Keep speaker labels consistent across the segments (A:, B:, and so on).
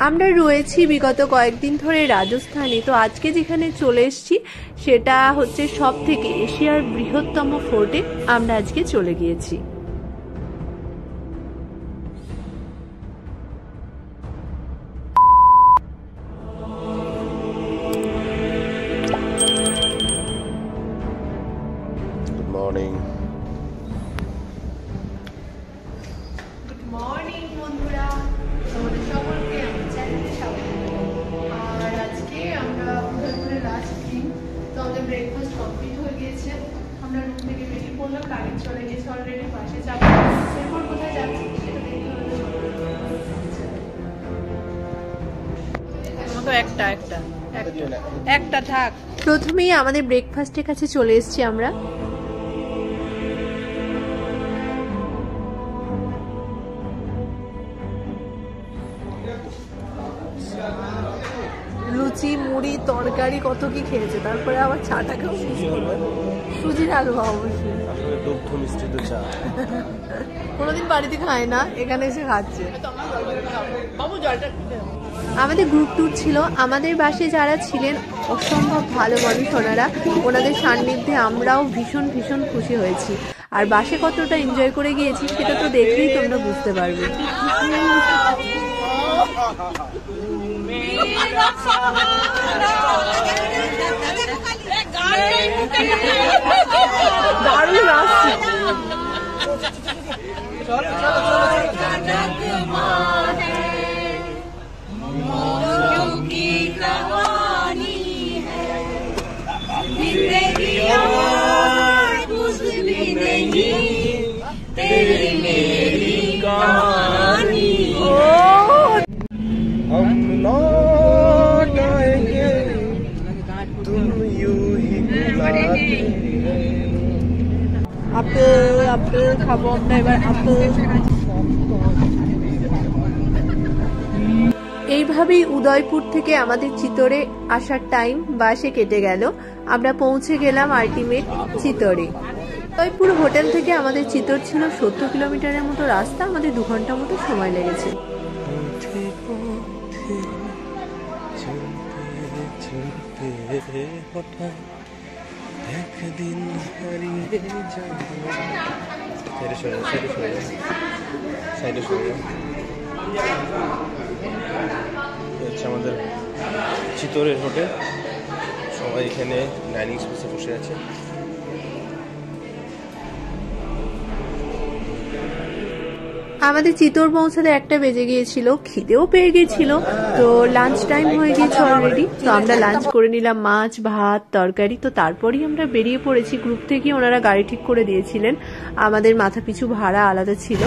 A: আমরা রয়েছি বিগত কয়েকদিন ধরে রাজস্থানে। তো আজকে যেখানে চলে এসেছি সেটা হচ্ছে সব থেকে এশিয়ার বৃহত্তম ফোর্টে আমরা আজকে চলে গিয়েছি।
B: Good morning.
A: গুড মর্নিং বন্ধুরা, তোমাদের সকলকে আমার চ্যানেলে স্বাগত। আর আজকে আমরা উদয়পুরের লাস্ট দিন, তো আমাদের ব্রেকফাস্ট কমপ্লিট হয়ে গিয়েছে। আমরা রুম থেকে বেরিয়ে পড়লাম, গাড়ি চলে গেছে অলরেডি, পাশে যাবো। এরপর কোথায় যাচ্ছি সেটা দেখতে হবে। একটা থাক। প্রথমেই আমাদের ব্রেকফাস্টের কাছে চলে এসেছি আমরা। লুচি মুড়ি তরকারি কত কি খেয়েছে, তারপরে আবার চাটাকেও সুজির হালুয়া অবশ্যই।
B: দুগ্ধ মিষ্টি তো চা
A: কোনোদিন বাড়িতে খায় না, এখানে এসে খাচ্ছে। আমাদের গ্রুপ ট্যুর ছিল। আমাদের বাসে যারা ছিলেন অসম্ভব ভালো মানুষ ওনারা, ওনাদের সান্নিধ্যে আমরাও ভীষণ ভীষণ খুশি হয়েছি। আর বাসে কতটা এনজয় করে গিয়েছি সেটা তো দেখলেই তোমরা বুঝতে পারবে। দারুণ আসছে।
B: हम लौट आएंगे तुम यूं ही बुलाते।
A: আপেল আপেল খাবো আমরা এবার, আপেল। এইভাবেই উদয়পুর থেকে আমাদের চিতোরে আসার টাইম বাসে কেটে গেল। আমরা পৌঁছে গেলাম আলটিমেট চিতোরে। উদয়পুর হোটেল থেকে আমাদের চিতোর ছিল 70 কিলোমিটারের মতো রাস্তা। আমাদের 2 ঘন্টা মতো সময় লেগেছে।
B: আমাদের চিতোরের হোটেল, সবাই এখানে ডাইনিং স্পেসে বসে আছে।
A: আমাদের চিতোর পৌঁছাতে 1টা বেজে গিয়েছিল, খিদেও পেয়ে গিয়েছিল। তো লাঞ্চ টাইম হয়ে গিয়েছে অলরেডি। তো আমরা লাঞ্চ করে নিলাম, মাছ ভাত তরকারি। তো তারপরেই আমরা বেরিয়ে পড়েছি। গ্রুপ থেকে ওনারা গাড়ি ঠিক করে দিয়েছিলেন, আমাদের মাথা পিছু ভাড়া আলাদা ছিল।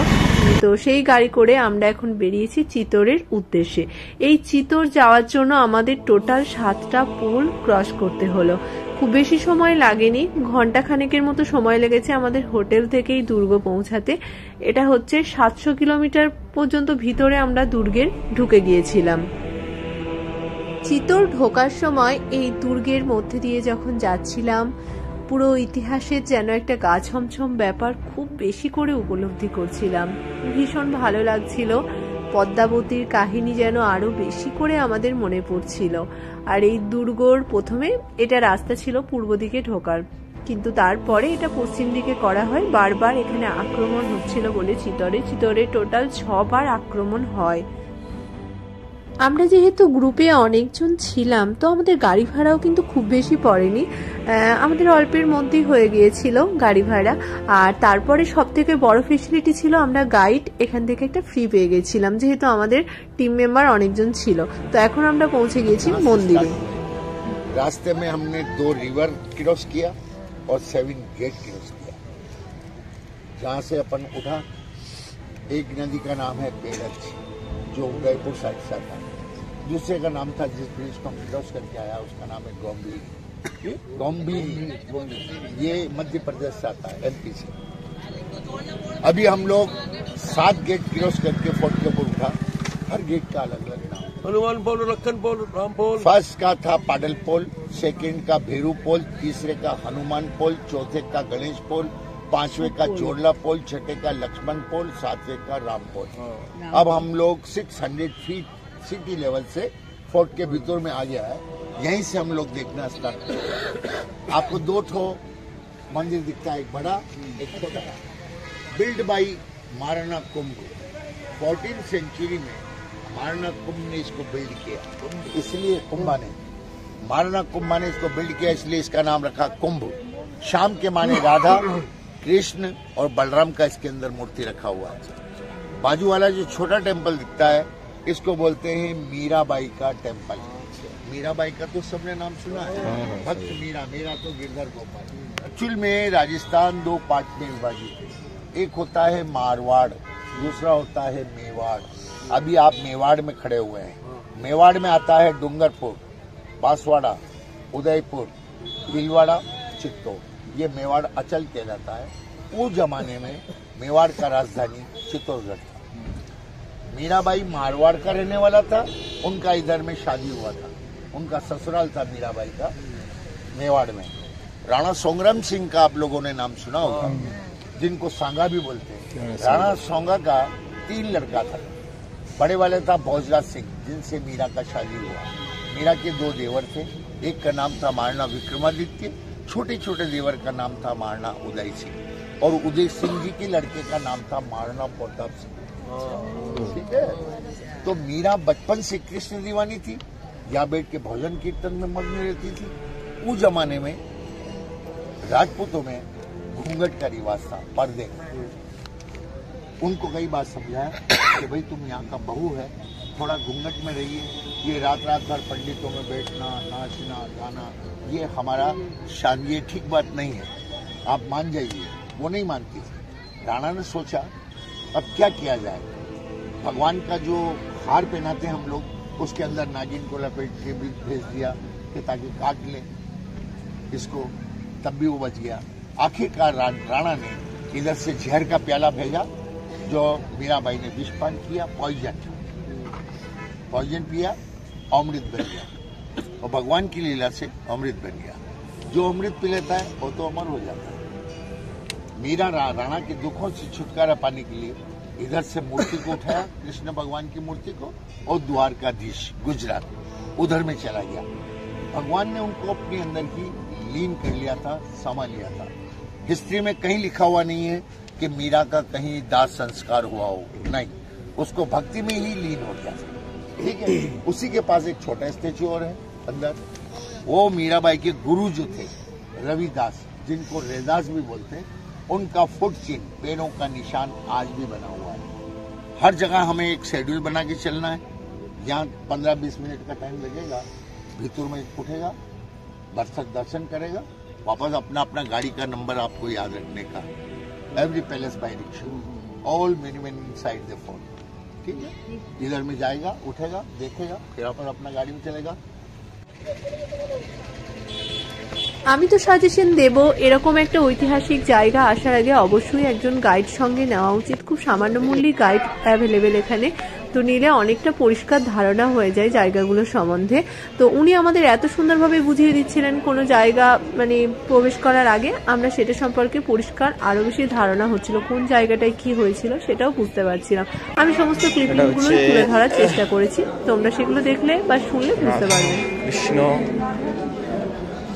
A: তো সেই গাড়ি করে আমরা এখন বেরিয়েছি চিতোরের উদ্দেশ্যে। এই চিতোর যাওয়ার জন্য আমাদের টোটাল 7টা পুল ক্রস করতে হলো। খুব বেশি সময় লাগেনি, ঘন্টা খানেকের মতো সময় লেগেছে আমাদের হোটেল থেকেই দুর্গ পৌঁছাতে। এটা হচ্ছে 700 কিলোমিটার পর্যন্ত ভিতরে আমরা দুর্গের ঢুকে গিয়েছিলাম। চিতোর ঢোকার সময় এই দুর্গের মধ্যে দিয়ে যখন যাচ্ছিলাম, পুরো ইতিহাসের যেন একটা গা ছমছম ব্যাপার খুব বেশি করে উপলব্ধি করছিলাম। ভীষণ ভালো লাগছিল। পদ্মাবতীর কাহিনী যেন আরো বেশি করে আমাদের মনে পড়ছিল। আর এই দুর্গর প্রথমে এটা রাস্তা ছিল পূর্ব দিকে ঢোকার, কিন্তু তারপরে এটা পশ্চিম দিকে করা হয়। বারবার এখানে আক্রমণ হচ্ছিল বলে চিতোরে টোটাল 6 বার আক্রমণ হয়। আমরা যেহেতু গ্রুপে অনেকজন ছিলাম, তো আমাদের গাড়ি ভাড়াও কিন্তু খুব বেশি পড়েনি, আমাদের অল্পের মধ্যেই হয়ে গিয়েছিল গাড়ি ভাড়া। আর তারপরে সব থেকে বড় ফেসিলিটি ছিল আমরা গাইড এখান থেকে একটা ফ্রি পেয়ে গেছিলাম, যেহেতু আমাদের টিম মেম্বার অনেকজন ছিল। তো এখন আমরা পৌঁছে গিয়েছি মন্দিরে।
C: रास्ते में हमने 2 रिवर क्रॉस किया और 7 गेट क्रॉस किया। जहाँ से अपन उठा, एक नदी का नाम है बेलच, जो उदयपुर साइड से आता है। दूसरे का नाम था, जिस ब्रिज को हम क्रॉस करके आया, उसका नाम है गोम्बील। ये मध्य प्रदेश से आता है, MP से। अभी हम लोग 7 गेट क्रॉस करके फोर्ट के ऊपर उठा। हर गेट का अलग अलग नाम।
B: हनुमान पोल, लखन पोल, राम पोल।
C: फर्स्ट का था पाडल पोल, सेकंड का भेरू पोल, तीसरे का हनुमान पोल, चौथे का गणेश पोल, 5वें का चोरला पोल, 6ठे का लक्ष्मण पोल, 7वें का राम पोल। अब हम लोग 600 फीट सिटी लेवल से फोर्ट के भीतर में आ गया है। यहीं से हम लोग देखना स्टार्ट करें। आपको दो ठो मंदिर दिखता है, एक बड़ा एक छोटा, build by Maharana Kumbh. 14th century में महाराणा कुंभ ने इसको बिल्ड किया, इसलिए कुंभा ने महाराणा कुंभा ने इसको बिल्ड किया, इसलिए इसका नाम रखा कुंभ। शाम के माने राधा कृष्ण और बलराम का इसके अंदर मूर्ति रखा हुआ है। बाजू वाला जो छोटा टेम्पल दिखता है इसको बोलते हैं मीराबाई का टेम्पल। मीराबाई का तो सबने नाम सुना है, भक्त मीरा, मेरा तो गिरधर गोपाल। एक्चुअल में राजस्थान दो पार्ट में विभाजित है, एक होता है मारवाड़, दूसरा होता है मेवाड़। अभी आप मेवाड़ में खड़े हुए हैं। मेवाड़ में आता है डूंगरपुर, बांसवाड़ा, उदयपुर, भीलवाड़ा, चित्तौड़। ये मेवाड़ अचल कहलाता है। उस जमाने में मेवाड़ का राजधानी चित्तौड़गढ़ था। मीराबाई मारवाड़ का रहने वाला था, उनका इधर में शादी हुआ था, उनका ससुराल था मीराबाई का मेवाड़ में। राणा सोंगराम सिंह का आप लोगों ने नाम सुना होगा, जिनको सांगा भी बोलते हैं। राणा सोंगा का 3 लड़का था। बड़े वाले था भोजराज सिंह, जिनसे मीरा का शादी हुआ। मीरा के 2 देवर थे, एक का नाम था महाराणा विक्रमादित्य, छोटे छोटे देवर का नाम था महाराणा उदय सिंह, और उदय सिंह जी के लड़के का नाम था महाराणा प्रताप सिंह। ठीक है। तो मीरा बचपन से कृष्ण दीवानी थी, या बैठ के भजन कीर्तन में मग्न रहती थी। उस जमाने में राजपूतों में घूंघट का रिवाज था, पर्दे का। उनको कई बार समझाया कि भाई तुम यहाँ का बहू है, थोड़ा घूंघट में रहिए। ये रात रात भर पंडितों में बैठना, नाचना, गाना, ये हमारा शान, ये ठीक बात नहीं है, आप मान जाइए। वो नहीं मानती थी। राणा ने सोचा अब क्या किया जाए। भगवान का जो हार पहनाते हम लोग, उसके अंदर नागिन को लपेट के भी भेज दिया कि ताकि काट ले इसको, तब भी वो बच गया। आखिरकार राणा ने इधर से जहर का प्याला भेजा, जो मीराबाई ने विषपान किया, पॉइजन पिया, अमृत बन गया। और भगवान की लीला से अमृत बन गया। जो अमृत पी लेता है वो तो अमर हो जाता है। मीरा राणा के दुखों से छुटकारा पाने के लिए इधर से मूर्ति को उठाया, कृष्ण भगवान की मूर्ति को, और द्वारकाधीश गुजरात उधर में चला गया। भगवान ने उनको अपने अंदर ही लीन कर लिया था, समा लिया था। हिस्ट्री में कहीं लिखा हुआ नहीं है कि मीरा का कहीं दाह संस्कार हुआ हो, नहीं, उसको भक्ति में ही लीन हो गया। ठीक है। उसी के पास एक छोटा स्टेचू और है अंदर। वो मीराबाई के गुरु जो थे रविदास, जिनको रैदास भी बोलते हैं, उनका फुट चिन्ह, पैरों का निशान आज भी बना हुआ है। हर जगह हमें एक शेड्यूल बना के चलना है। यहाँ 15-20 मिनट का टाइम लगेगा, भीतर में उठेगा, बरसक दर्शन करेगा, वापस अपना अपना गाड़ी का नंबर आपको याद रखने का। Every palace by rickshaw, all minimum inside the fort. ठीक है। इधर में जाएगा, उठेगा, देखेगा, फिर वापस अपना गाड़ी में चलेगा।
A: আমি তো সাজেশন দেব, এরকম একটা ঐতিহাসিক জায়গা আসার আগে অবশ্যই একজন গাইড সঙ্গে নেওয়া উচিত। খুব সামান্য মূল্যে গাইড অ্যাভেলেবেল এখানে, তো নিলে অনেকটা পরিষ্কার ধারণা হয়ে যায় জায়গাগুলো সম্বন্ধে। তো উনি আমাদের এত সুন্দরভাবে বুঝিয়ে দিচ্ছিলেন কোনো জায়গা মানে প্রবেশ করার আগে, আমরা সেটা সম্পর্কে পরিষ্কার আরো বেশি ধারণা হচ্ছিল, কোন জায়গাটায় কি হয়েছিল সেটাও বুঝতে পারছিলাম। আমি সমস্ত ক্লিপগুলো তুলে ধরার চেষ্টা করেছি, তোমরা সেগুলো দেখলে বা শুনলে বুঝতে পারবে।
B: কৃষ্ণ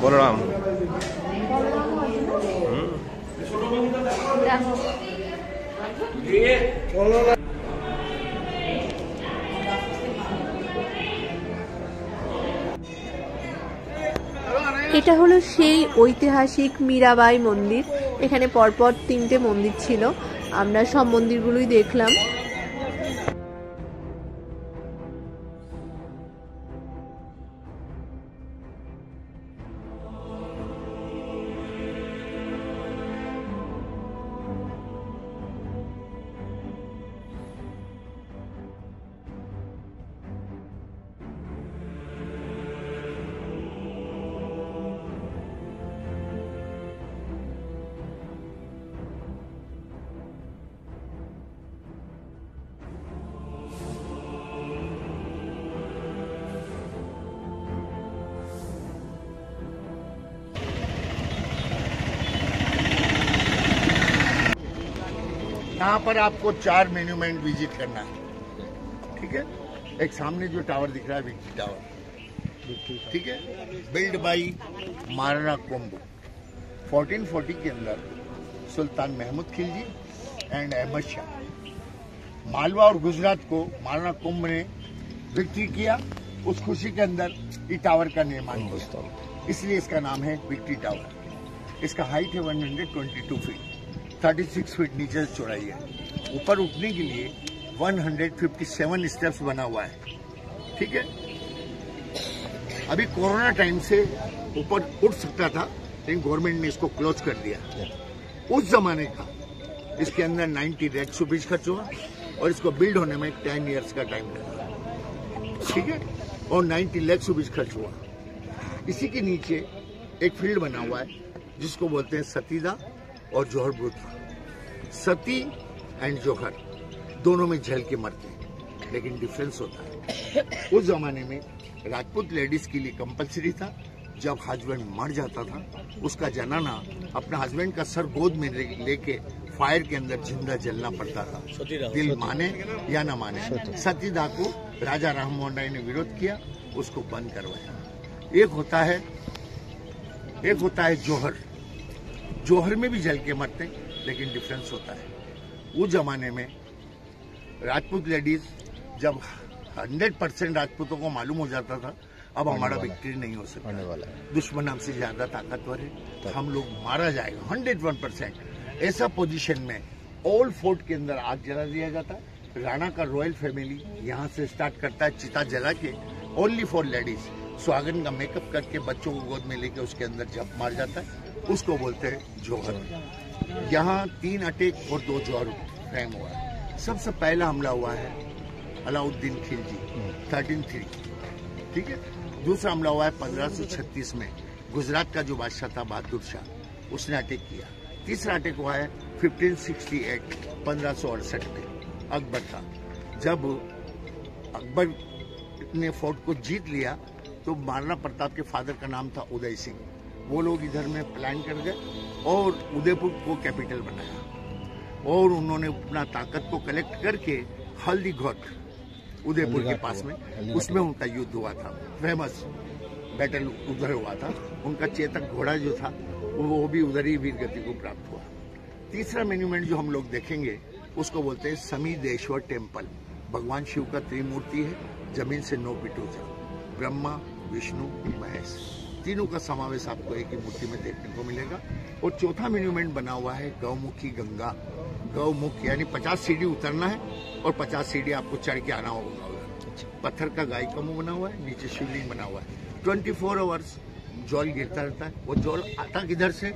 B: বলরাম,
A: এটা হলো সেই ঐতিহাসিক মীরাবাই মন্দির। এখানে পরপর 3টে মন্দির ছিল, আমরা সব মন্দিরগুলোই দেখলাম।
C: यहाँ पर आपको 4 मॉन्यूमेंट विजिट करना है। ठीक है। एक सामने जो टावर दिख रहा है विक्ट्री टावर, ठीक है, बिल्ड बाई महाराणा कुंभ 1440 के अंदर सुल्तान महमूद खिलजी एंड अहमद शाह। मालवा और गुजरात को महाराणा कुंभ ने विक्ट्री किया, उस खुशी के अंदर ये टावर का निर्माण किया, इसलिए इसका नाम है विक्ट्री टावर। इसका हाइट है 122 फीट, 36 फीट नीचे से चौड़ाई है। ऊपर उठने के लिए 157 स्टेप्स बना हुआ है, ठीक है। अभी कोरोना टाइम से ऊपर उठ सकता था, लेकिन गवर्नमेंट ने इसको क्लोज कर दिया। उस जमाने का इसके अंदर 90 लाख रुपीज खर्च हुआ और इसको बिल्ड होने में 10 इयर्स का टाइम लगा, ठीक है, और 90 लाख रुपीज खर्च हुआ। इसी के नीचे एक फील्ड बना हुआ है जिसको बोलते हैं सतीदा और जौहर बूथा। सती एंड जौहर दोनों में झल के मरते हैं, लेकिन डिफरेंस होता है। उस जमाने में राजपूत लेडीज के लिए कंपलसरी था, जब हस्बैंड मर जाता था उसका जनाना अपना हस्बैंड का सर गोद में लेके फायर के अंदर जिंदा जलना पड़ता था, दिल माने या न माने। सतीदाह को राजा राममोहन राय ने विरोध किया, उसको बंद करवाया। एक होता है जौहर, जौहर में भी जल के मरते, लेकिन डिफरेंस होता है। उस जमाने में राजपूत लेडीज जब 100% राजपूतों को मालूम हो जाता था अब हमारा विक्ट्री नहीं हो सकता, दुश्मन हमसे ज्यादा ताकतवर है, हम लोग मारा जाएगा 101%। ऐसा पोजीशन में ऑल फोर्ट के अंदर आग जला दिया जाता है। राणा का रॉयल फैमिली यहाँ से स्टार्ट करता है चिता जला के, ओनली फॉर लेडीज, सुहागन का मेकअप करके बच्चों को गोद में लेके उसके अंदर जब मार जाता है, उसको बोलते हैं जौहर। यहाँ 3 अटैक और 2 जौहर फ्रेम हुआ है। सबसे पहला हमला हुआ है अलाउद्दीन खिलजी 1303, ठीक है। दूसरा हमला हुआ है 1536 में, गुजरात का जो बादशाह था बहादुर शाह, उसने अटैक किया। तीसरा अटैक हुआ है 1568 1568 में अकबर का। जब अकबर ने फोर्ट को जीत लिया तो महाराणा प्रताप के फादर का नाम था उदय सिंह, वो लोग इधर में प्लान कर गए और उदयपुर को कैपिटल बनाया और उन्होंने अपना ताकत को कलेक्ट करके हल्दी घाट उदयपुर के पास में, उसमें उनका युद्ध हुआ था, फेमस बैटल उधर हुआ था। उनका चेतक घोड़ा जो था वो भी उधर ही वीर गति को प्राप्त हुआ। तीसरा मॉन्यूमेंट जो हम लोग देखेंगे उसको बोलते हैं समीदेश्वर टेम्पल। भगवान शिव का त्रिमूर्ति है, जमीन से 9 फीट ऊंचा, ब्रह्मा विष्णु महेश, तीनों का समावेश आपको एक ही मूर्ति में देखने को मिलेगा। और चौथा मॉन्यूमेंट बना हुआ है गौमुखी गंगा। गौमुख यानी 50 सीढ़ी उतरना है और 50 सीढ़ी आपको चढ़ के आना होगा। पत्थर का गाय का मुंह बना हुआ है, नीचे शिवलिंग बना हुआ है। 24 आवर्स जल गिरता रहता है। वो जल आता किधर से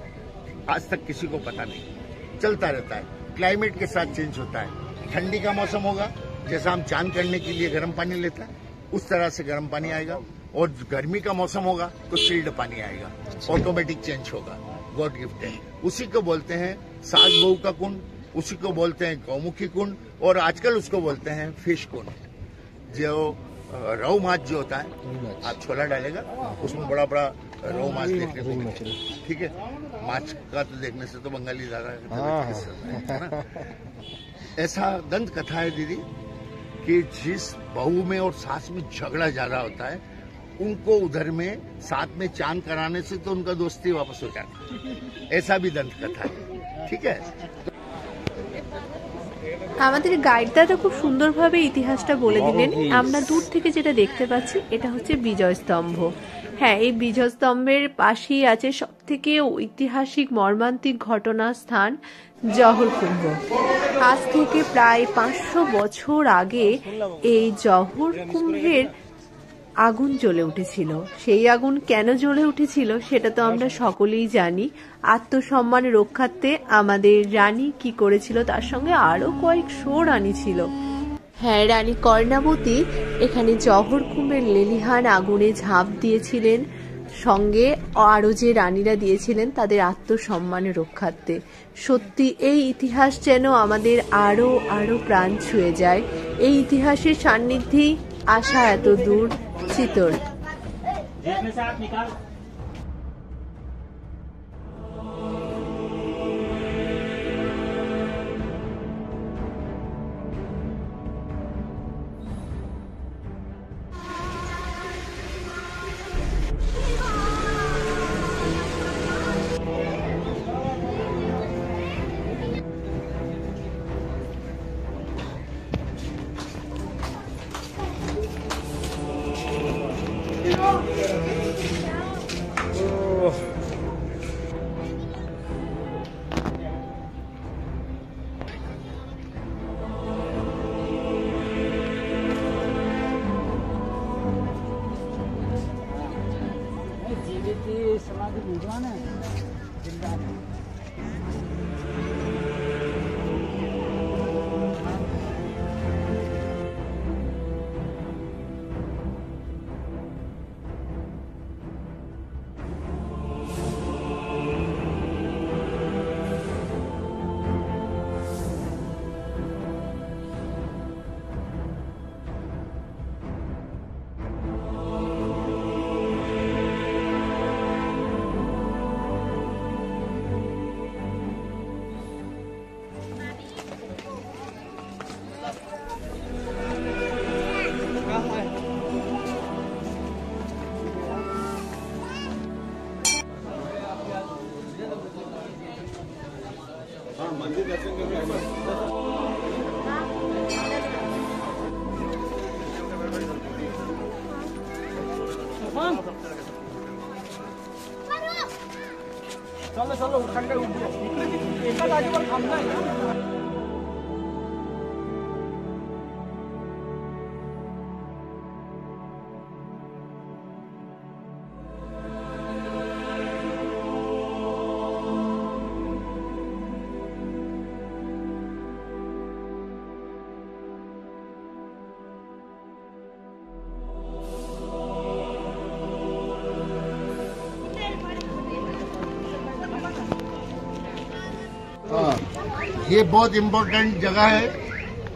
C: आज तक किसी को पता नहीं, चलता रहता है। क्लाइमेट के साथ चेंज होता है। ठंडी का मौसम होगा, जैसा हम चांद करने के लिए गर्म पानी लेता है उस तरह से गर्म पानी आएगा, और गर्मी का मौसम होगा तो चिल्ड पानी आएगा, ऑटोमेटिक चेंज होगा। गॉड गिफ्ट है। उसी को बोलते हैं सास बहू का कुंड, उसी को बोलते हैं गौमुखी कुंड, और आजकल उसको बोलते हैं फिश कुंड। जो रोहू माछ जो होता है, आप छोला डालेगा उसमें बड़ा बड़ा रोहू माछ देखने को मिलेगा, ठीक है। माछ का तो देखने से तो बंगाली ज्यादा। ऐसा दंत कथा है दीदी कि जिस बहू में और सास में झगड़ा ज्यादा होता है उनको उधर में साथ में चांद कराने से तो उनका दोस्ती वापस हो जाता है। ऐसा भी दंत कथा है, ठीक है।
A: আমাদের গাইড দাদা খুব সুন্দরভাবে ইতিহাসটা বলে দিলেন। আমরা দূর থেকে যেটা দেখতে পাচ্ছি এটা হচ্ছে বিজয় স্তম্ভ। হ্যাঁ, এই বিজয় স্তম্ভের পাশেই আছে সবথেকে ঐতিহাসিক মর্মান্তিক ঘটনা স্থান জহর কুম্ভ। আজ থেকে প্রায় 500 বছর আগে এই জহর কুম্ভের আগুন জ্বলে উঠেছিল। সেই আগুন কেন জ্বলে উঠেছিল সেটা তো আমরা সকলেই জানি। আত্মসম্মান রক্ষার্থে আমাদের রানী কি করেছিল, তার সঙ্গে আরো কয়েকশো রানী ছিল। হ্যাঁ, রানী কর্ণাবতী এখানে জহর কুম্ভের লেলিহান আগুনে ঝাঁপ দিয়েছিলেন, সঙ্গে আরো যে রানীরা দিয়েছিলেন তাদের আত্মসম্মান রক্ষার্থে। সত্যি এই ইতিহাস যেন আমাদের আরো আরো প্রাণ ছুঁয়ে যায়। এই ইতিহাসের সান্নিধ্যেই আসা এত দূর চিতোর।
D: चलो चलो उठा के उठो एक आगे पर थामना है।
C: ये बहुत इम्पोर्टेंट जगह है,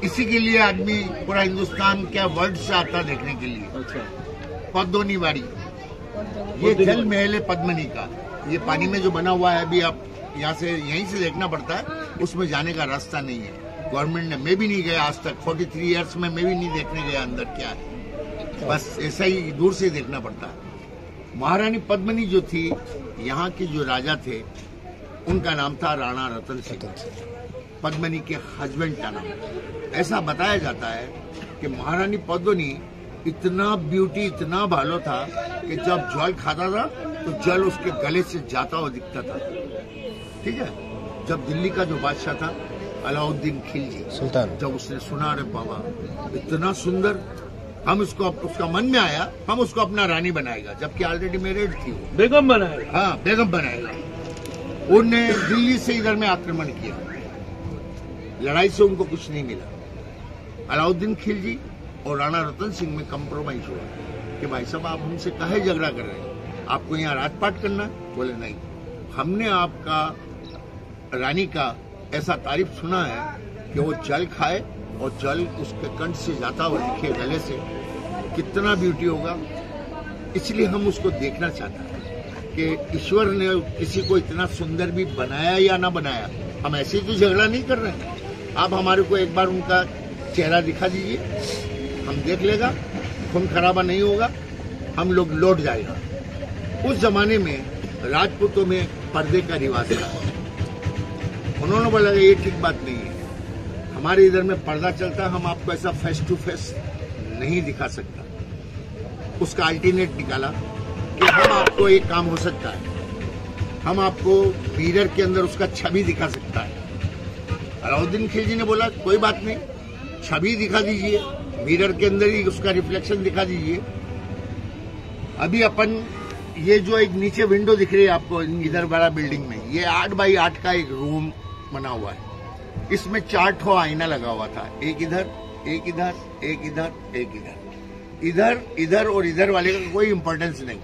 C: इसी के लिए आदमी पूरा हिंदुस्तान क्या वर्ल्ड से आता देखने के लिए।
B: अच्छा,
C: पद्मनी वाड़ी, ये जल महल है पद्मनी का। ये पानी में जो बना हुआ है, अभी आप यहाँ से यहीं से देखना पड़ता है, उसमें जाने का रास्ता नहीं है। गवर्नमेंट ने, मैं भी नहीं गया आज तक, 43 ईयर्स में मैं भी नहीं देखने गया अंदर क्या है, बस ऐसा ही दूर से देखना पड़ता है। महारानी पद्मनी जो थी, यहाँ के जो राजा थे, उनका नाम था राणा रतन सिंह। पद्मनी के हस्बैंड का नाम। ऐसा बताया जाता है कि महारानी पद्मनी इतना ब्यूटी, इतना भालो था कि जब जल खाता था तो जल उसके गले से जाता हुआ दिखता था। ठीक है, जब दिल्ली का जो बादशाह था अलाउद्दीन खिलजी सुल्तान, जब उसने सुना, अरे बाबा इतना सुंदर, हम उसका मन में आया, हम उसको अपना रानी बनाएगा, जबकि ऑलरेडी मैरिड थी वो।
B: बेगम बनाएगा।
C: हाँ, बेगम बनाएगा। उनने दिल्ली से इधर में आक्रमण किया, लड़ाई से उनको कुछ नहीं मिला। अलाउद्दीन खिलजी और राणा रतन सिंह में कंप्रोमाइज हुआ कि भाई साहब आप हमसे काहे झगड़ा कर रहे हैं, आपको यहाँ राजपाट करना है? बोले नहीं, हमने आपका रानी का ऐसा तारीफ सुना है कि वो जल खाए और जल उसके कंठ से जाता हुआ दिखे गले से, कितना ब्यूटी होगा, इसलिए हम उसको देखना चाहते हैं कि ईश्वर ने किसी को इतना सुंदर भी बनाया या ना बनाया। हम ऐसे ही तो झगड़ा नहीं कर रहे हैं। आप हमारे को एक बार उनका चेहरा दिखा दीजिए, हम देख लेगा, खून खराबा नहीं होगा, हम लोग लौट जाएगा। उस जमाने में राजपूतों में पर्दे का रिवाज था, उन्होंने बोला ये ठीक बात नहीं है, हमारे इधर में पर्दा चलता है, हम आपको ऐसा फेस टू फेस नहीं दिखा सकता। उसका अल्टरनेट निकाला कि हम आपको एक काम हो सकता है, हम आपको मिरर के अंदर उसका छवि दिखा सकता है। अलाउद्दीन खिलजी ने बोला कोई बात नहीं, छवि दिखा दीजिए, मिरर के अंदर ही उसका रिफ्लेक्शन दिखा दीजिए। अभी अपन ये जो एक नीचे विंडो दिख रही है आपको इधर बड़ा बिल्डिंग में, ये 8 बाई 8 का एक रूम बना हुआ है, इसमें 4 ठो आईना लगा हुआ था, एक इधर, एक इधर, एक इधर, एक इधर। इधर, इधर और इधर वाले का कोई इंपॉर्टेंस नहीं।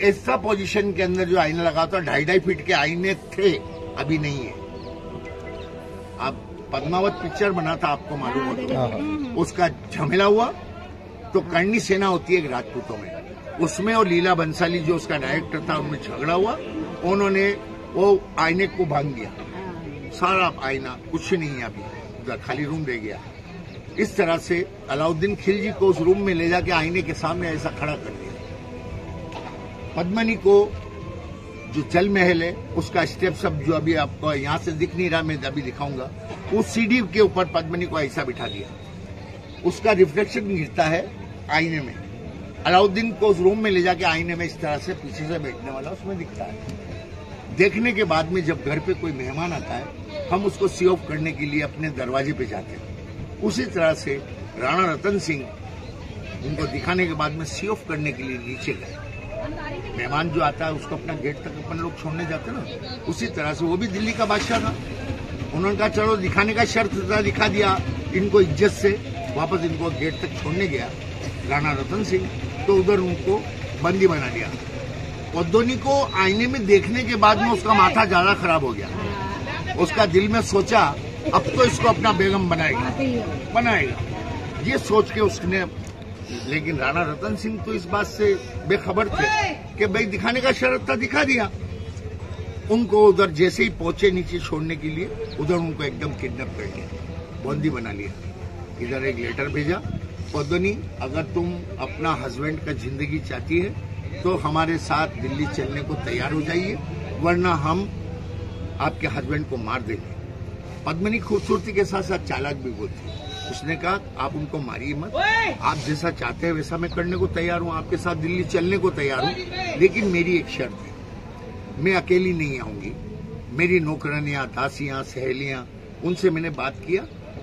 C: ऐसा पोजीशन के अंदर जो आईना लगा था, 2.5 फीट के आईने थे, अभी नहीं है। अब पद्मावत पिक्चर बना था, आपको मालूम हो तो, उसका झमेला हुआ तो कर्णी सेना होती है राजपूतों में, उसमें और लीला बंसाली जो उसका डायरेक्टर था, उनमें झगड़ा हुआ, उन्होंने वो आईने को भांग दिया, सारा आईना कुछ नहीं है, अभी खाली रूम रह गया। इस तरह से अलाउद्दीन खिलजी को उस रूम में ले जाके आईने के सामने ऐसा खड़ा कर दिया। पद्मनी को जो जल महल है उसका स्टेप सब जो अभी आपको यहाँ से दिख नहीं रहा, मैं अभी दिखाऊंगा, उस सीढ़ी के ऊपर पद्मनी को ऐसा बिठा दिया, उसका रिफ्लेक्शन गिरता है आईने में। अलाउद्दीन को उस रूम में ले जाके आईने में इस तरह से पीछे से बैठने वाला उसमें दिखता है। देखने के बाद में जब घर पे कोई मेहमान आता है, हम उसको सी ऑफ करने के लिए अपने दरवाजे पे जाते हैं। उसी तरह से राणा रतन सिंह उनको दिखाने के बाद में सी ऑफ करने के लिए नीचे गए। मेहमान जो आता है उसको अपना गेट तक अपन लोग छोड़ने जाते ना, उसी तरह से वो भी दिल्ली का बादशाह था। उन्होंने कहा चलो दिखाने का शर्त था, दिखा दिया इनको इज्जत से, वापस इनको गेट तक छोड़ने गया राणा रतन सिंह, तो उधर उनको बंदी बना दिया। पद्दोनी को आईने में देखने के बाद में उसका माथा ज्यादा खराब हो गया। उसका दिल में सोचा अब तो इसको अपना बेगम बनाएगा, ये सोच के उसने, लेकिन राणा रतन सिंह तो इस बात से बेखबर थे कि भाई दिखाने का शर्त था, दिखा दिया। उनको उधर जैसे ही पहुंचे नीचे छोड़ने के लिए, उधर उनको एकदम किडनैप कर लिया, बंदी बना लिया। इधर एक लेटर भेजा, पद्दोनी अगर तुम अपना हस्बैंड का जिंदगी चाहती है तो हमारे साथ दिल्ली चलने को तैयार हो जाइए, वरना हम आपके हस्बैंड को मार देंगे। पद्मिनी खूबसूरती के साथ साथ चालाक भी बोलती। उसने कहा आप उनको मारिए मत, आप जैसा चाहते हैं वैसा मैं करने को तैयार हूँ, आपके साथ दिल्ली चलने को तैयार हूँ, लेकिन मेरी एक शर्त है, मैं अकेली नहीं आऊंगी, मेरी नौकरानियां, दासियां, सहेलियां, उनसे मैंने बात किया,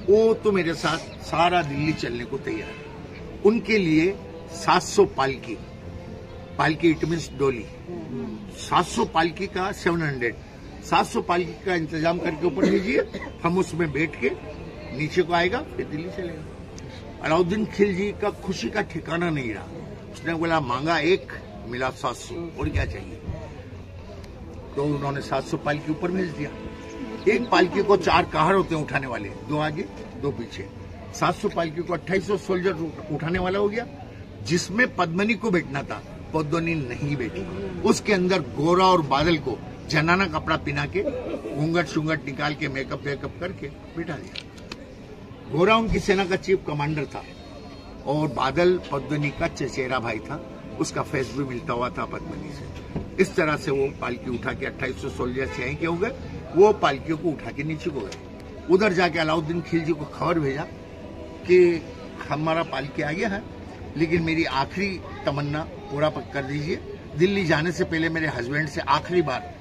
C: वो तो मेरे साथ सारा दिल्ली चलने को तैयार है। उनके लिए 700 पालकी इट मीन्स डोली, 700 पालकी का 700 पालकी का इंतजाम करके ऊपर लीजिए, हम उसमें बैठ के नीचे को आएगा, फिर दिल्ली चलेगा। अलाउद्दीन खिलजी का खुशी का ठिकाना नहीं रहा। उसने बोला मांगा 1 मिला 700, और क्या चाहिए। तो उन्होंने 700 पालकी ऊपर भेज दिया। एक पालकी को 4 कहर होते हैं उठाने वाले, 2 आगे 2 पीछे। 700 पालकी को 2800 सोल्जर उठाने वाला हो गया, जिसमें पद्मिनी को बैठना था, पद्दोनी नहीं बैठी। उसके अंदर गोरा और बादल को जनाना कपड़ा पिना के, घूंघट शूंघट निकाल के, मेकअप वेकअप करके बिठा दिया। गोरा उनकी सेना का चीफ कमांडर था और बादल पद्मिनी का चचेरा भाई था, उसका फेस भी मिलता हुआ था पद्मिनी से। इस तरह से वो पालकी उठा के 2800 सोल्जर से के हो गए, वो पालकियों को उठा के नीचे को गए। उधर जाके अलाउद्दीन खिलजी को खबर भेजा कि हमारा पालकी आ गया है, लेकिन मेरी आखिरी तमन्ना पूरा कर दीजिए, दिल्ली जाने से पहले मेरे हस्बैंड से आखिरी बार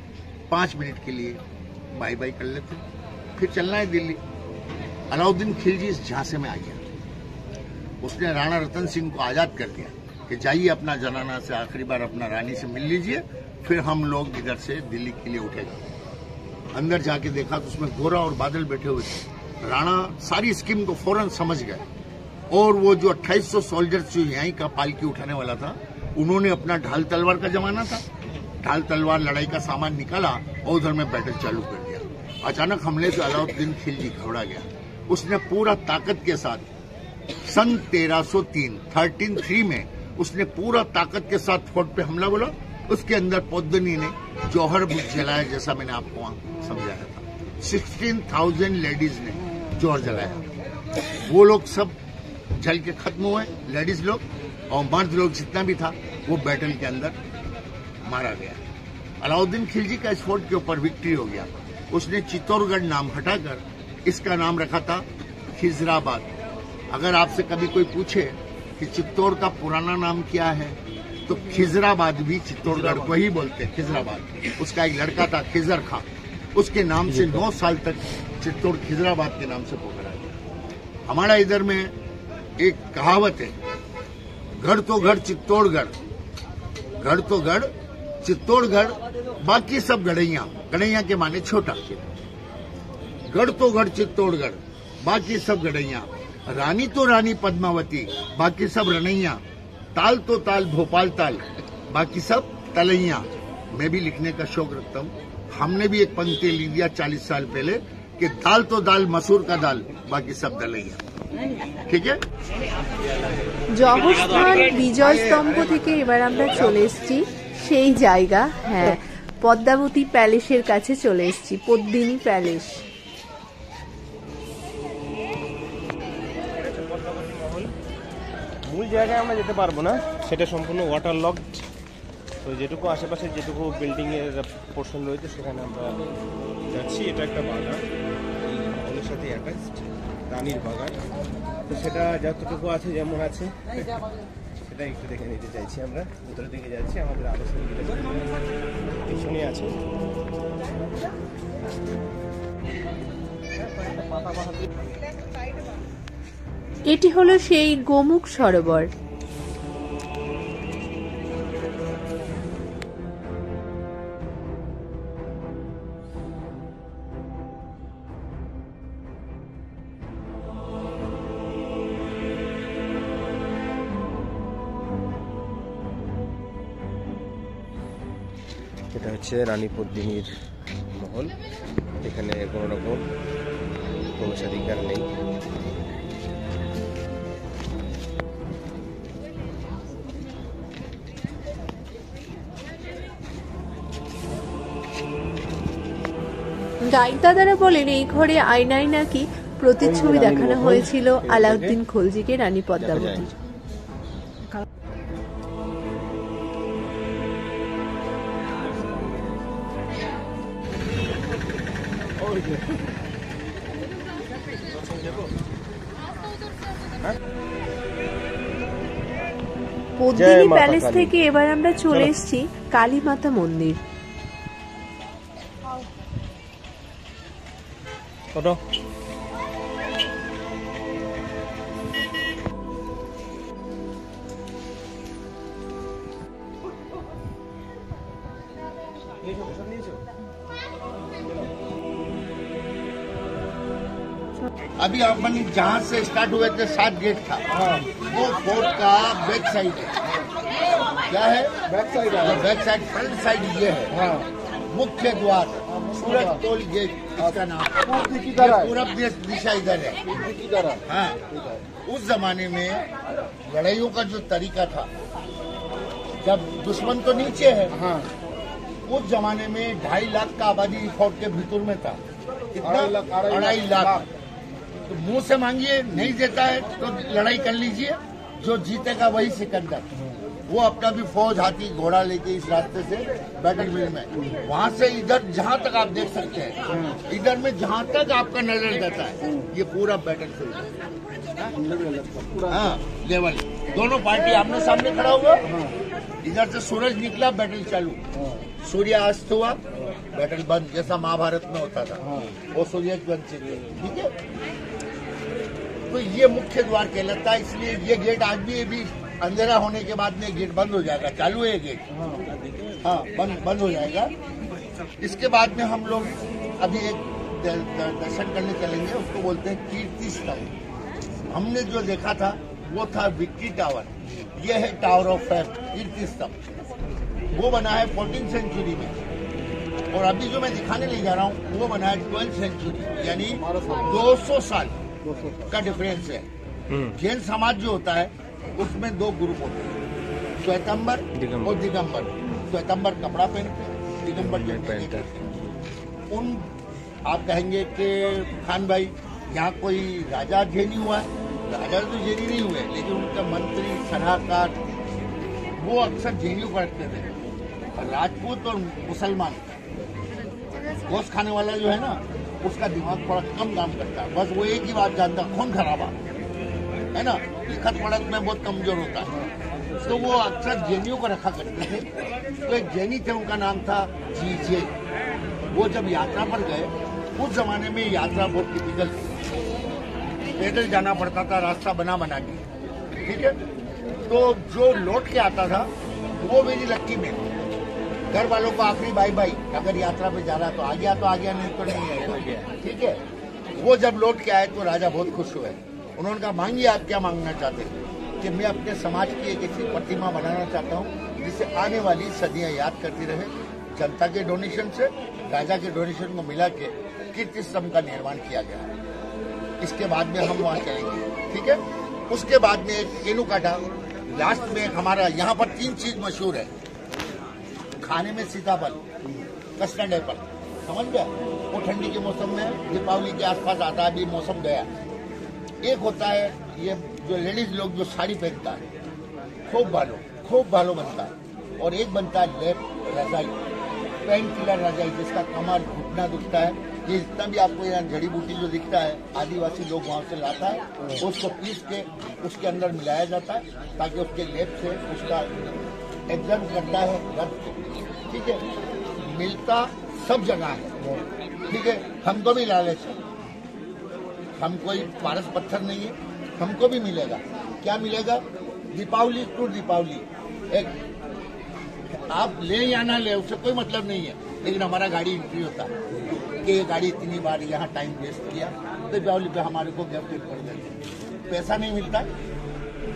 C: 5 मिनट के लिए बाय बाय कर लेते, फिर चलना है दिल्ली। अलाउद्दीन खिलजी इस झांसे में आ गया। उसने राणा रतन सिंह को आजाद कर दिया कि जाइए अपना जनाना से आखिरी बार अपना रानी से मिल लीजिए, फिर हम लोग इधर से दिल्ली के लिए उठेगा। अंदर जाके देखा तो उसमें गोरा और बादल बैठे हुए थे। राणा सारी स्कीम को फौरन समझ गए और वो जो 2800 सोल्जर जो यहीं का पालकी उठाने वाला था, उन्होंने अपना ढाल तलवार का जमाना था, ढाल तलवार लड़ाई का सामान निकाला और उधर में बैटल चालू कर दिया। अचानक हमले से अलाउद्दीन खिलजी घबरा गया। उसने पूरा ताकत के साथ सन 1303 में उसने पूरा ताकत के साथ फोर्ट पे हमला बोला। उसके अंदर पद्मिनी ने जौहर बुझ जलाया, जैसा मैंने आपको वहां समझाया था। 16,000 लेडीज ने जौहर जलाया। वो लोग सब जल के खत्म हुए, लेडीज लोग और मर्द लोग जितना भी था वो बैटल के अंदर मारा गया। अलाउद्दीन खिलजी का इस फोर्ट के ऊपर विक्ट्री हो गया। उसने चित्तौड़गढ़ नाम हटाकर इसका नाम रखा था खिजराबाद। अगर आपसे कभी कोई पूछे कि चित्तौड़ का पुराना नाम क्या है, तो खिजराबाद भी चित्तौड़गढ़ को ही बोलते हैं, खिजराबाद। उसका एक लड़का था खिजर खां, उसके नाम से 9 साल तक चित्तौड़ खिजराबाद के नाम से पुकारा गया। हमारा इधर में एक कहावत है, घर तो घर चित्तौड़गढ़, घर तो घर चित्तौड़गढ़, बाकी सब गढ़ैया। गढ़ैया के माने छोटा। गढ़ तो गढ़ चित्तौड़गढ़, बाकी सब गढ़ैया। रानी तो रानी पद्मावती, बाकी सब रनैया। ताल तो ताल भोपाल ताल, बाकी सब तलैया। मैं भी लिखने का शौक रखता हूँ। हमने भी एक पंक्ति लिख दिया 40 साल पहले कि दाल तो दाल मसूर का दाल, बाकी सब दलैया। ठीक है।
A: জহরস্থান বিজয় স্তম্ভ থেকে এবার আমরা চলে এসেছি সেই জায়গা, হ্যাঁ, পদ্মাবতী প্যালেসের কাছে চলে এসেছি, পদ্মিনী প্যালেস।
B: মূল জায়গায় আমরা যেতে পারবো না, সেটা সম্পূর্ণ ওয়াটার লকড। তো যেটুকু আশেপাশে যেটুকু বিল্ডিং এর পোর্শন রয়েছে সেখানে আমরা যাচ্ছি। এটা একটা বাগান, এই মহলের সাথে অ্যাটাচড, রানীর বাগান। তো সেটা যতটুকু আছে যেমন আছে সেটা একটু দেখে নিতে চাইছি। আমরা ভিতরের দিকে যাচ্ছি, আমাদের আলোচনা পিছনে আছে।
A: এটি হলো সেই গোমুখ সরোবর।
B: হচ্ছে রানী পদ্মিনীর মহল। এখানে কোনো রকম প্রবেশাধিকার নেই।
A: গাইড দাদারা বলেন এই ঘরে আয়নায় নাকি প্রতিচ্ছবি দেখানো হয়েছিল আলাউদ্দিন খলজিকে রানী পদ্মাবতীর। পদ্মিনী প্যালেস থেকে এবার আমরা চলে এসেছি কালী মাতা মন্দির।
C: अभी अपन जहाँ से स्टार्ट हुए थे 7 गेट था, वो फोर्ट का बैक साइड है। क्या है? बैक साइड है। बैक साइड, फ्रंट साइड ये है। मुख्य द्वार सूरज टोल गेट इसका नाम। पूरब दिशा इधर है। हाँ, उस जमाने में लड़ाइयों का जो तरीका था, जब दुश्मन तो नीचे है, उस जमाने में 2.5 लाख का आबादी फोर्ट के भीतर में था। कितना? 2.5 लाख। तो मुंह से मांगिए, नहीं देता है तो लड़ाई कर लीजिए, जो जीतेगा वही सिकंदर। वो अपना भी फौज, हाथी, घोड़ा लेके इस रास्ते से बैटल फील्ड में, वहां से इधर जहां तक आप देख सकते हैं, इधर में जहां तक आपका नजर जाता है, ये पूरा बैटल फील्ड है। हाँ, लेवल दोनों पार्टी आमने सामने खड़ा हुआ। इधर से सूरज निकला, बैटल चालू। सूर्यास्त हुआ, बैटल बंद, जैसा महाभारत में होता था। वो सूर्य वंचित, ठीक है। तो ये मुख्य द्वार कहलाता है। इसलिए ये गेट आज भी अंधेरा होने के बाद में गेट बंद हो जाएगा। चालू है गेट, हाँ, बंद हो जाएगा। इसके बाद में हम लोग अभी एक दर्शन करने चलेंगे, उसको बोलते हैं कीर्ति स्तंभ। हमने जो देखा था वो था विक्ट्री टावर, ये है टावर ऑफ फेम, कीर्ति स्तंभ। वो बना है 14th सेंचुरी में, और अभी जो मैं दिखाने ले जा रहा हूँ वो बना है 12th सेंचुरी, यानी 200 साल का डिफरेंस है। जैन समाज जो होता है उसमें 2 ग्रुप होते हैं, श्वेतंबर और दिगंबर। श्वेतंबर कपड़ा पहनते हैं, दिगंबर पहनते हैं। उन आप कहेंगे कि खान भाई यहाँ कोई राजा जैनी हुआ है? राजा तो जैनी नहीं हुए, लेकिन उनका मंत्री, सलाहकार वो अक्सर जैनियों को रखते थे। राजपूत और मुसलमान गोश्त खाने वाला जो है ना, उसका दिमाग थोड़ा कम काम करता है। बस वो एक ही बात जानता, खून खराबा है ना, लिखत पढ़त में बहुत कमजोर होता है। तो वो अक्सर जैनियों को रखा करते थे। तो एक जैनी थे, उनका नाम था जीजे। वो जब यात्रा पर गए, उस जमाने में यात्रा बहुत टिपिकल थी, पैदल जाना पड़ता था, रास्ता बना के, ठीक है। तो जो लौट के आता था वो मेरी लक्की में, घर वालों को आखिरी बाई बाई, अगर यात्रा पे जा रहा तो आ गया, नहीं तो नहीं आएगा, ठीक है। वो जब लौट के आए तो राजा बहुत खुश हुए। उन्होंने कहा, मांगिए, आप क्या मांगना चाहते हैं? कि मैं अपने समाज की एक ऐसी प्रतिमा बनाना चाहता हूँ जिसे आने वाली सदियां याद करती रहे। जनता के डोनेशन से, राजा के डोनेशन को मिला के कीर्ति स्तंभ का निर्माण किया गया। इसके बाद में हम वहाँ चलेंगे, ठीक है। उसके बाद में एक केनू काटा, लास्ट में हमारा यहाँ पर 3 चीज मशहूर है। खाने में सीताफल, कस्टर्ड एप्पल, समझ गया। वो ठंडी के मौसम में दीपावली के आसपास आता है, अभी मौसम गया। एक होता है ये जो लेडीज लोग जो साड़ी पहनता है, खूब भालो बनता है। और एक बनता है लेप रजाई, पेन किलर रजाई, जिसका कमर घुटना दुखता है। ये जितना भी आपको यहाँ जड़ी बूटी जो दिखता है, आदिवासी लोग वहाँ से लाता है, उसको पीस के उसके अंदर मिलाया जाता है, ताकि उसके लेप से उसका एग्जाम करता है रक्त, ठीक है। मिलता सब जगह है, ठीक है। हमको भी लालच है, हम कोई पारस पत्थर नहीं है, हमको भी मिलेगा। क्या मिलेगा? दीपावली टू दीपावली। एक आप ले या ना ले, उससे कोई मतलब नहीं है, लेकिन हमारा गाड़ी एंट्री होता है कि ये गाड़ी इतनी बार यहाँ टाइम वेस्ट किया, तो दीपावली पे हमारे को गिफ्ट कर देते। पैसा नहीं मिलता,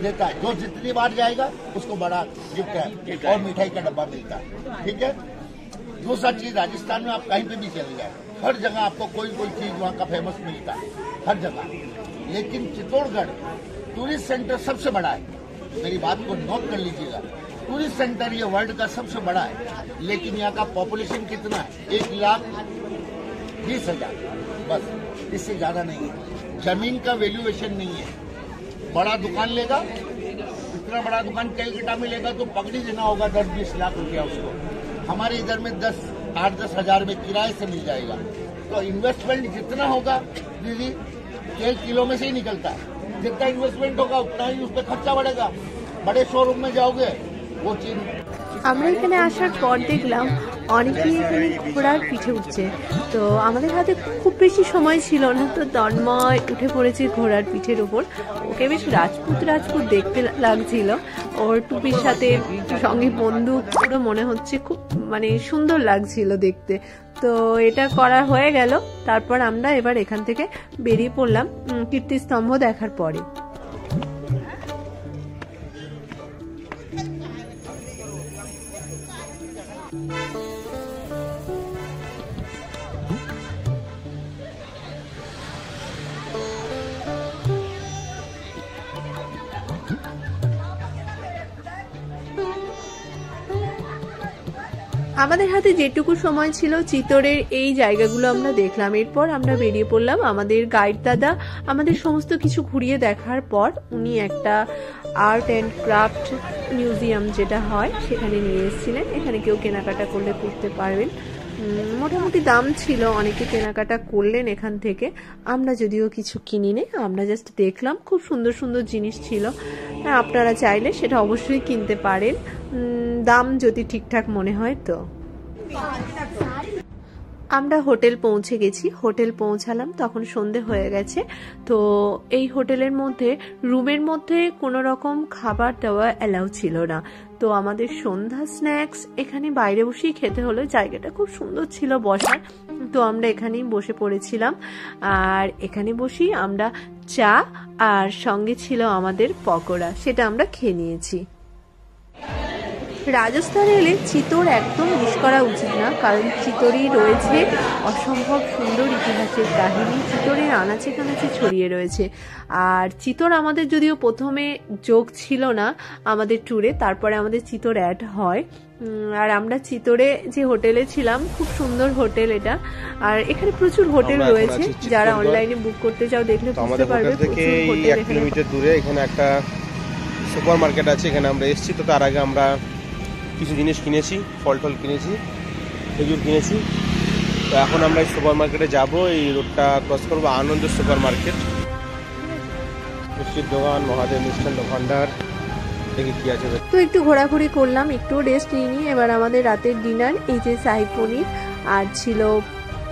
C: देता है। जो जितनी बार जाएगा उसको बड़ा गिफ्ट है और मिठाई का डब्बा मिलता है, ठीक है। दूसरा चीज, राजस्थान में आप कहीं पे भी चले जाए, हर जगह आपको कोई कोई चीज वहाँ का फेमस मिलता है, हर जगह। लेकिन चित्तौड़गढ़ टूरिस्ट सेंटर सबसे बड़ा है, मेरी बात को नोट कर लीजिएगा। टूरिस्ट सेंटर ये वर्ल्ड का सबसे बड़ा है, लेकिन यहाँ का पॉपुलेशन कितना है? 1,20,000 बस, इससे ज्यादा नहीं है। जमीन का वैल्यूएशन नहीं है। बड़ा दुकान लेगा, इतना बड़ा दुकान कैलकाटा में लेगा तो पगड़ी देना होगा 10-20 लाख रुपया उसको। हमारे इधर में 8-10 हजार में किराए से मिल जाएगा। तो इन्वेस्टमेंट जितना होगा दीदी, 1 किलो में से ही निकलता है। जितना इन्वेस्टमेंट होगा उतना ही उस पर खर्चा बढ़ेगा। बड़े शोरूम में जाओगे वो चीज।
A: আমরা এখানে আসার পর দেখলাম অনেকেই এখানে ঘোড়ার পিঠে উঠছে। তো আমাদের হাতে খুব বেশি সময় ছিল না, তো তন্ময় উঠে পড়েছে ঘোড়ার পিঠের উপর। ওকে বেশ রাজপুত রাজপুত দেখতে লাগছিল, ওর টুপির সাথে সঙ্গে বন্দুক, পুরো মনে হচ্ছে খুব মানে সুন্দর লাগছিল দেখতে। তো এটা করা হয়ে গেল, তারপর আমরা এবার এখান থেকে বেরিয়ে পড়লাম কীর্তিস্তম্ভ দেখার পরে। আমাদের হাতে যেটুকু সময় ছিল চিতোরের এই জায়গাগুলো আমরা দেখলাম। এরপর আমরা বেরিয়ে পড়লাম। আমাদের গাইড দাদা আমাদের সমস্ত কিছু ঘুরিয়ে দেখার পর উনি একটা আর্ট অ্যান্ড ক্রাফট মিউজিয়াম যেটা হয় সেখানে নিয়ে এসেছিলেন। এখানে কেউ কেনাকাটা করলে করতে পারবেন। মোটামুটি দাম ছিল, অনেকে কেনাকাটা করলেন এখান থেকে। আমরা যদিও কিছু কিনিনি, আমরা জাস্ট দেখলাম। খুব সুন্দর সুন্দর জিনিস ছিল, আপনারা চাইলে সেটা অবশ্যই কিনতে পারেন, দাম যদি ঠিকঠাক মনে হয়। তো আমরা হোটেল পৌঁছে গেছি। হোটেল পৌঁছালাম তখন সন্ধে হয়ে গেছে। তো এই হোটেলের মধ্যে রুমের মধ্যে কোনো রকম খাবার দেওয়া অ্যালাউ ছিল না। তো আমাদের সন্ধ্যা স্ন্যাক্স এখানে বাইরে বসেই খেতে হলো। জায়গাটা খুব সুন্দর ছিল বসার, তো আমরা এখানেই বসে পড়েছিলাম। আর এখানে বসেই আমরা চা আর সঙ্গে ছিল আমাদের পকোড়া, সেটা আমরা খেয়ে নিয়েছি। রাজস্থানে এলে চিতোর একদম মিস করা উচিত না, কারণ চিতোরই রয়েছে অসম্ভব সুন্দর ইতিহাসের কাহিনী। চিতোরের আনাচে কানাচে ছড়িয়ে রয়েছে। আর চিতোর আমাদের যদিও প্রথমে যোগ ছিল না আমাদের ট্যুরে, তারপরে আমাদের চিতোর অ্যাড হয়। আর আমরা চিতোরে যে হোটেলে ছিলাম, খুব সুন্দর হোটেল এটা। আর এখানে প্রচুর হোটেল রয়েছে, যারা অনলাইনে বুক করতে চাও দেখলে বুঝতে পারবে।
B: থেকে 1 কিলোমিটার দূরে এখানে একটা সুপার মার্কেট আছে, এখানে আমরা এসেছি। তো তার আগে আমরা কিছু জিনিস কিনেছি, ফল টল কিনেছি, খেজুর কিনেছি। তো এখন আমরা এই সুপার মার্কেটে যাবো। এই রোডটা ক্রস করবো, আনন্দ সুপার মার্কেট, মিষ্টির দোকান, মহাদেব মিষ্টান্ন ভান্ডার, দেখি কি আছে।
A: তো একটু ঘোরাঘুরি করলাম, একটু রেস্ট নিয়ে এবার আমাদের রাতের ডিনার। এই যে শাহী পনির, আর ছিল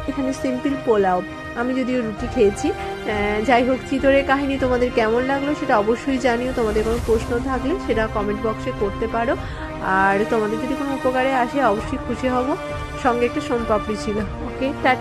A: এখানে সিম্পল পোলাও। আমি যদিও রুটি খেয়েছি। যাই হোক, চিতোরের কাহিনী তোমাদের কেমন লাগলো সেটা অবশ্যই জানিও। তোমাদের কোনো প্রশ্ন থাকলে সেটা কমেন্ট বক্সে করতে পারো। আর তোমাদের যদি কোনো উপকারে আসে অবশ্যই খুশি হব। সঙ্গে একটা সোনপাপড়ি ছিল। ওকে, টাটা।